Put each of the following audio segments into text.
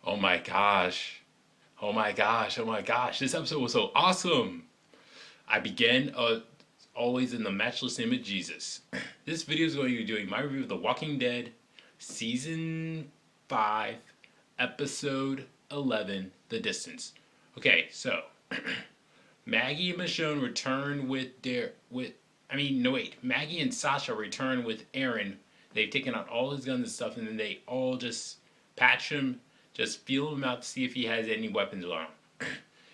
Oh my gosh. Oh my gosh. Oh my gosh. This episode was so awesome. I began always in the matchless name of Jesus. This video is going to be doing my review of The Walking Dead Season 5, Episode 11, The Distance. Okay, so Maggie and Michonne return Maggie and Sasha return with Aaron. They've taken out all his guns and stuff, and then they all just patch him, just feel him out to see if he has any weapons on him.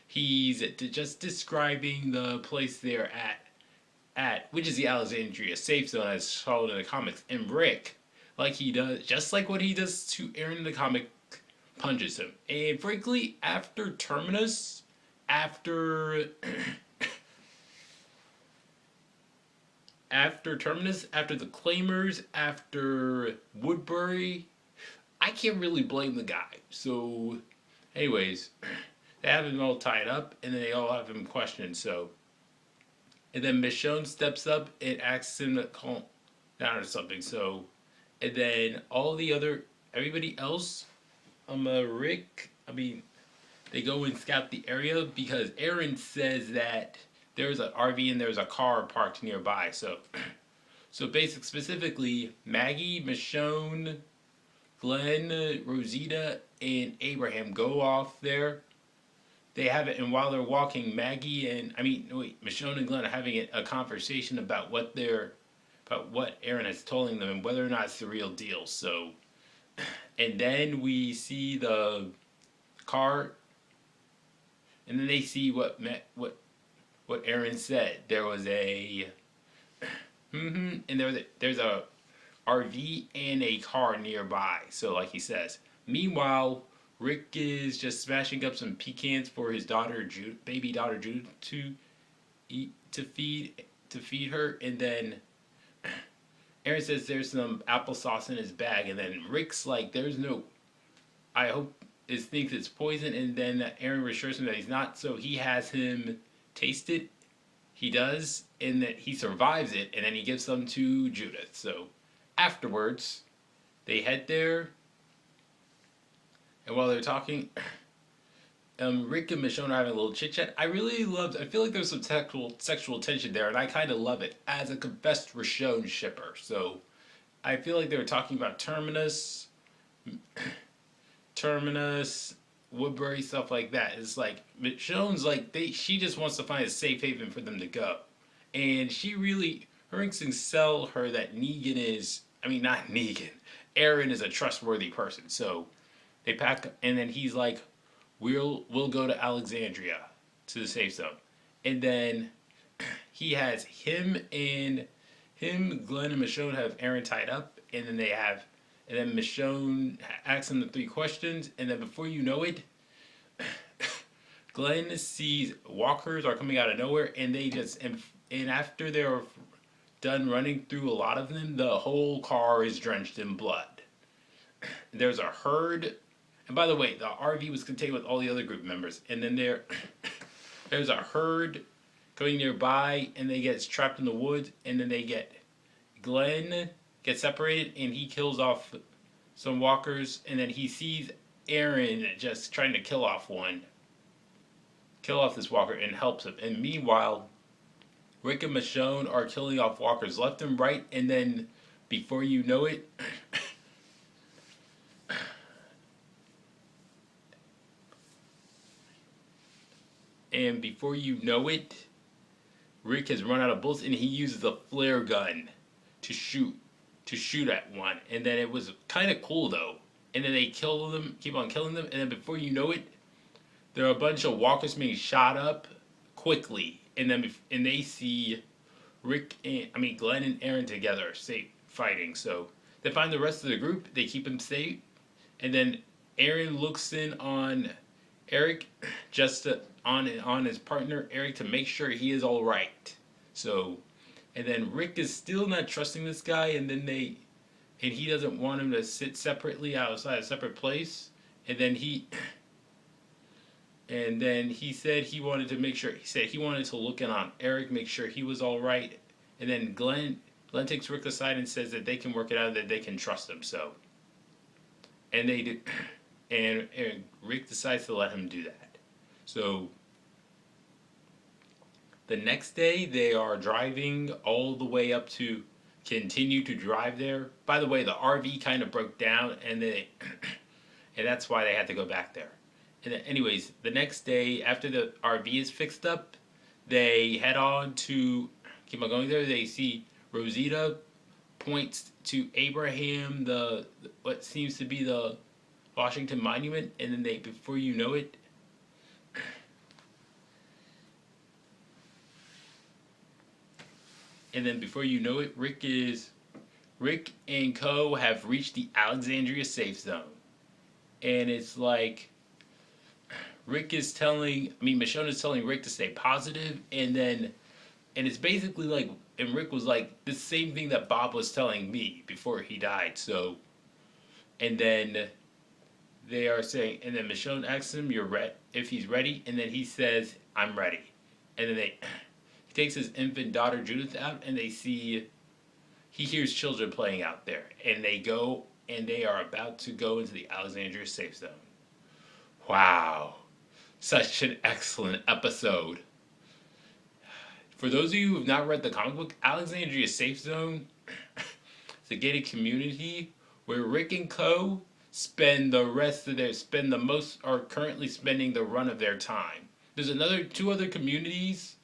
He's just describing the place they're at which is the Alexandria Safezone as called in the comics. And Rick, like he does, just like what he does to Aaron in the comic, punches him. And frankly, after Terminus, after after the Claimers, after Woodbury, I can't really blame the guy. So, anyways, they have him all tied up, and then they all have him questioned. So, and then Michonne steps up and asks him to calm down or something. So, and then everybody else, Rick, they go and scout the area because Aaron says that there's an RV and there's a car parked nearby. So, specifically, Maggie, Michonne, Glenn, Rosita, and Abraham go off there. They have it, and while they're walking, Michonne and Glenn are having a conversation about what Aaron is telling them and whether or not it's the real deal. So, and then we see the car, and then they see what Aaron said. There was and there's a RV and a car nearby. So, like he says. Meanwhile, Rick is just smashing up some pecans for his baby daughter Jude to eat to feed her, and then Aaron says there's some applesauce in his bag, and then Rick's like, "There's no." I hope thinks it's poison, and then Aaron reassures him that he's not, so he has him taste it. He does, and that he survives it, and then he gives some to Judith. So afterwards, they head there. And while they're talking, Rick and Michonne are having a little chit chat. I feel like there's some sexual tension there, and I kind of love it as a confessed Michonne shipper. So I feel like they were talking about Terminus, Woodbury, stuff like that. It's like Michonne's like she just wants to find a safe haven for them to go, and her instincts tell her that not Negan. Aaron is a trustworthy person, so. They pack, and then he's like, "We'll go to Alexandria, to the safe zone," and then he has Glenn, and Michonne have Aaron tied up, and then Michonne asks him the 3 questions, and then before you know it, Glenn sees walkers are coming out of nowhere, and and after they're done running through a lot of them, the whole car is drenched in blood. There's a herd. And by the way, the RV was contained with all the other group members. And then there's a herd going nearby, and they get trapped in the woods. And then Glenn gets separated, and he kills off some walkers. And then he sees Aaron just trying to kill off this walker, and helps him. And meanwhile, Rick and Michonne are killing off walkers left and right. And then before you know it, Rick has run out of bullets, and he uses a flare gun to shoot at one. And then it was kind of cool though. And then they keep on killing them, and then before you know it, there are a bunch of walkers being shot up quickly. And then they see Glenn and Aaron together, safe fighting. So they find the rest of the group. They keep him safe, and then Aaron looks in on Eric, on his partner Eric, to make sure he is all right. So, and then Rick is still not trusting this guy, and he doesn't want him to sit separately outside a separate place. And then he said he wanted to make sure. He said he wanted to look in on Eric, make sure he was all right. And then Glenn takes Rick aside and says that they can work it out, that they can trust him. So, and they do. and Rick decides to let him do that. So the next day, they are driving all the way up to continue to drive there. By the way, the RV kind of broke down, and and that's why they had to go back there. And then, anyways, the next day after the RV is fixed up, they head on to keep on going there. They see Rosita points to Abraham, the what seems to be the Washington Monument, and then before you know it, Rick and Co have reached the Alexandria safe zone, and it's like Michonne is telling Rick to stay positive, and it's basically like, and Rick was like the same thing that Bob was telling me before he died. So, and then they are saying, and then Michonne asks him, if he's ready, and then he says, I'm ready, and then he takes his infant daughter Judith out, and he hears children playing out there, and they are about to go into the Alexandria safe zone. Wow, such an excellent episode. For those of you who have not read the comic book, Alexandria Safe Zone is a gated community where Rick and Co are currently spending the run of their time. There's two other communities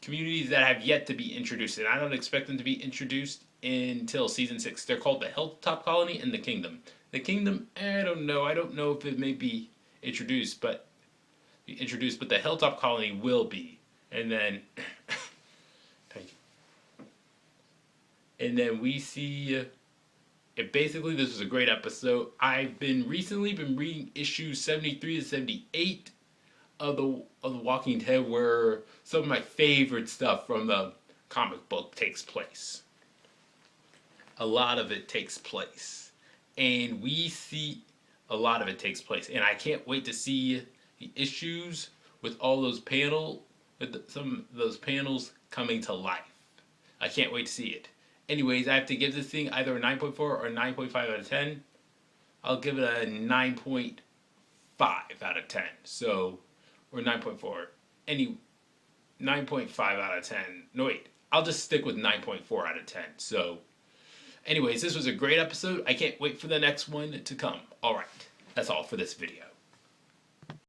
that have yet to be introduced, and I don't expect them to be introduced until season 6. They're called the Hilltop Colony and the Kingdom. The Kingdom, I don't know if it may be introduced, but the Hilltop Colony will be. And then, thank you. And then we see, basically this was a great episode. I've recently been reading issues 73 to 78 of the Walking Dead, where some of my favorite stuff from the comic book takes place. A lot of it takes place. And we see a lot of it takes place. And I can't wait to see the issues with all those some of those panels coming to life. I can't wait to see it. Anyways, I have to give this thing either a 9.4 or 9.5 out of 10. I'll give it a 9.5 out of 10. So, or 9.4. 9.5 out of 10. No, wait. I'll just stick with 9.4 out of 10. So, anyways, this was a great episode. I can't wait for the next one to come. Alright, that's all for this video.